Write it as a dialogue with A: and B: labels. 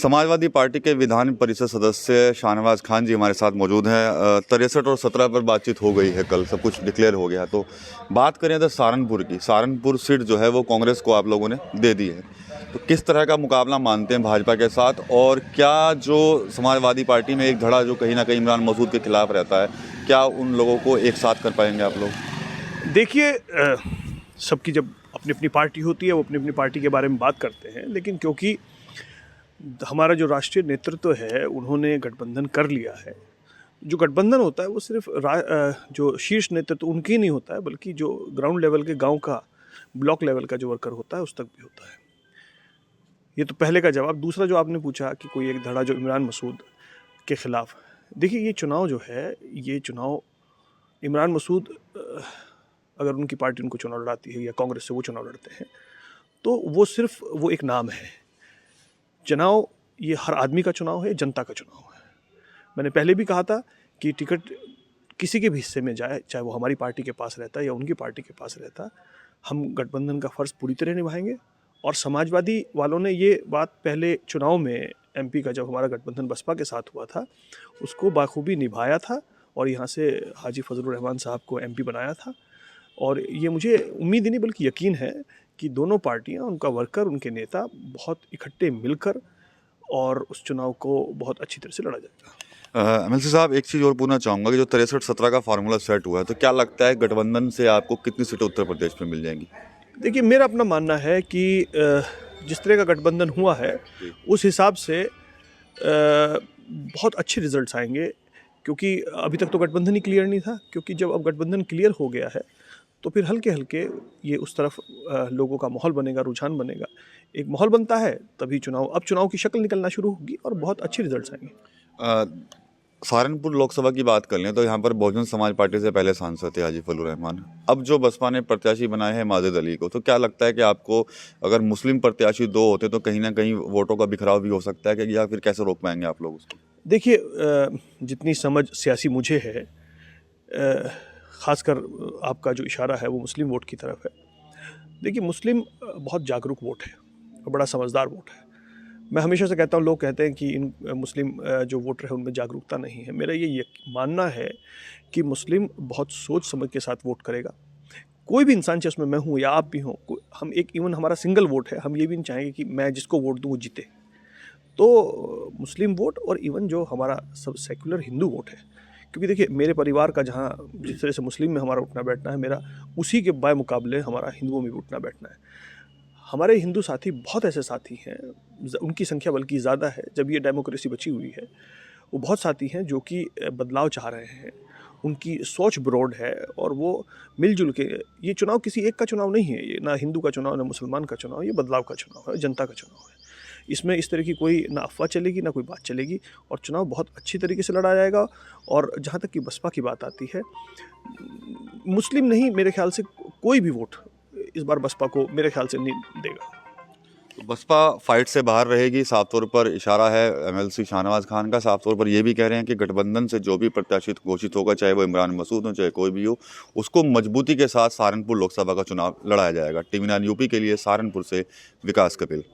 A: Samajwadi party के विधान परिषद सदस्य शाहनवाज खान जी हमारे साथ मौजूद हैं। 63 और 17 पर बातचीत हो गई है, कल सब कुछ डिक्लेयर हो गया। तो बात करें तो सहारनपुर की, सहारनपुर सीट जो है वो कांग्रेस को आप लोगों ने दे दी है। तो किस तरह का मुकाबला मानते हैं भाजपा के साथ, और क्या जो समाजवादी पार्टी में एक धड़ा जो कहीं ना कहीं इमरान मसूद के खिलाफ रहता है, क्या उन लोगों को एक साथ कर पाएंगे आप लोग?
B: देखिए, सबकी जब अपनी अपनी पार्टी होती है वो अपनी अपनी पार्टी के बारे में बात करते हैं, लेकिन क्योंकि हमारा जो राष्ट्रीय नेतृत्व है उन्होंने गठबंधन कर लिया है। जो गठबंधन होता है वो सिर्फ जो शीर्ष नेतृत्व उनकी नहीं होता है, बल्कि जो ग्राउंड लेवल के गांव का, ब्लॉक लेवल का जो वर्कर होता है उस तक भी होता है। ये तो पहले का जवाब। दूसरा जो आपने पूछा कि कोई एक धड़ा जो इमरान मसूद के खिलाफ, देखिए ये चुनाव जो है, ये चुनाव इमरान मसूद अगर उनकी पार्टी उनको चुनाव लड़ाती है या कांग्रेस से वो चुनाव लड़ते हैं तो वो सिर्फ वो एक नाम है। चुनाव ये हर आदमी का चुनाव है, जनता का चुनाव है। मैंने पहले भी कहा था कि टिकट किसी के भी हिस्से में जाए, चाहे वो हमारी पार्टी के पास रहता है या उनकी पार्टी के पास रहता, हम गठबंधन का फ़र्ज़ पूरी तरह निभाएंगे। और समाजवादी वालों ने ये बात पहले चुनाव में एमपी का जब हमारा गठबंधन बसपा के साथ हुआ था उसको बाखूबी निभाया था और यहाँ से हाजी फजलुर रहमान साहब को एमपी बनाया था। और ये मुझे उम्मीद ही नहीं बल्कि यकीन है कि दोनों पार्टियां, उनका वर्कर, उनके नेता बहुत इकट्ठे मिलकर और उस चुनाव को बहुत अच्छी तरह से लड़ा जाएगा।
A: एमएलसी साहब, एक चीज़ और पूछना चाहूँगा कि जो 63-17 का फार्मूला सेट हुआ है, तो क्या लगता है गठबंधन से आपको कितनी सीटें उत्तर प्रदेश में मिल जाएंगी?
B: देखिए, मेरा अपना मानना है कि जिस तरह का गठबंधन हुआ है उस हिसाब से बहुत अच्छे रिजल्ट्स आएंगे, क्योंकि अभी तक तो गठबंधन ही क्लियर नहीं था। क्योंकि जब अब गठबंधन क्लियर हो गया है तो फिर हल्के हल्के ये उस तरफ लोगों का माहौल बनेगा, रुझान बनेगा। एक माहौल बनता है तभी चुनाव की शक्ल निकलना शुरू होगी और बहुत अच्छे रिजल्ट्स आएंगे।
A: सहारनपुर लोकसभा की बात कर लें तो यहाँ पर बहुजन समाज पार्टी से पहले सांसद थे हाजी फजलुर रहमान। अब जो बसपा ने प्रत्याशी बनाए हैं माजिद अली को, तो क्या लगता है कि आपको अगर मुस्लिम प्रत्याशी दो होते तो कहीं ना कहीं वोटों का बिखराव भी हो सकता है कि, या फिर कैसे रोक पाएंगे आप लोग उसको?
B: देखिए, जितनी समझ सियासी मुझे है, ख़ासकर आपका जो इशारा है वो मुस्लिम वोट की तरफ है। देखिए, मुस्लिम बहुत जागरूक वोट है और बड़ा समझदार वोट है। मैं हमेशा से कहता हूँ, लोग कहते हैं कि इन मुस्लिम जो वोटर है उनमें जागरूकता नहीं है। मेरा ये मानना है कि मुस्लिम बहुत सोच समझ के साथ वोट करेगा। कोई भी इंसान, चाहे उसमें मैं हूँ या आप भी हों, हम एक इवन हमारा सिंगल वोट है, हम ये भी नहीं चाहेंगे कि मैं जिसको वोट दूँ वो जीते। तो मुस्लिम वोट और इवन जो हमारा सब सेकुलर हिंदू वोट है, क्योंकि देखिए मेरे परिवार का जहाँ जिस तरह से मुस्लिम में हमारा उठना बैठना है, मेरा उसी के बाय मुकाबले हमारा हिंदुओं में भी उठना बैठना है। हमारे हिंदू साथी, बहुत ऐसे साथी हैं, उनकी संख्या बल्कि ज़्यादा है जब ये डेमोक्रेसी बची हुई है। वो बहुत साथी हैं जो कि बदलाव चाह रहे हैं, उनकी सोच ब्रॉड है और वो मिलजुल के, ये चुनाव किसी एक का चुनाव नहीं है, ये ना हिंदू का चुनाव ना मुसलमान का चुनाव, ये बदलाव का चुनाव है, जनता का चुनाव है। इसमें इस तरह की कोई ना अफवाह चलेगी ना कोई बात चलेगी और चुनाव बहुत अच्छी तरीके से लड़ा जाएगा। और जहाँ तक कि बसपा की बात आती है, मुस्लिम नहीं, मेरे ख्याल से कोई भी वोट इस बार बसपा को मेरे ख्याल से नहीं देगा।
A: तो बसपा फाइट से बाहर रहेगी, साफ तौर पर इशारा है एमएलसी शाहनवाज खान का। साफ तौर पर ये भी कह रहे हैं कि गठबंधन से जो भी प्रत्याशी घोषित होगा, चाहे वो इमरान मसूद हो चाहे कोई भी हो, उसको मजबूती के साथ सहारनपुर लोकसभा का चुनाव लड़ाया जाएगा। टीवी 9 यूपी के लिए सहारनपुर से विकास कपिल।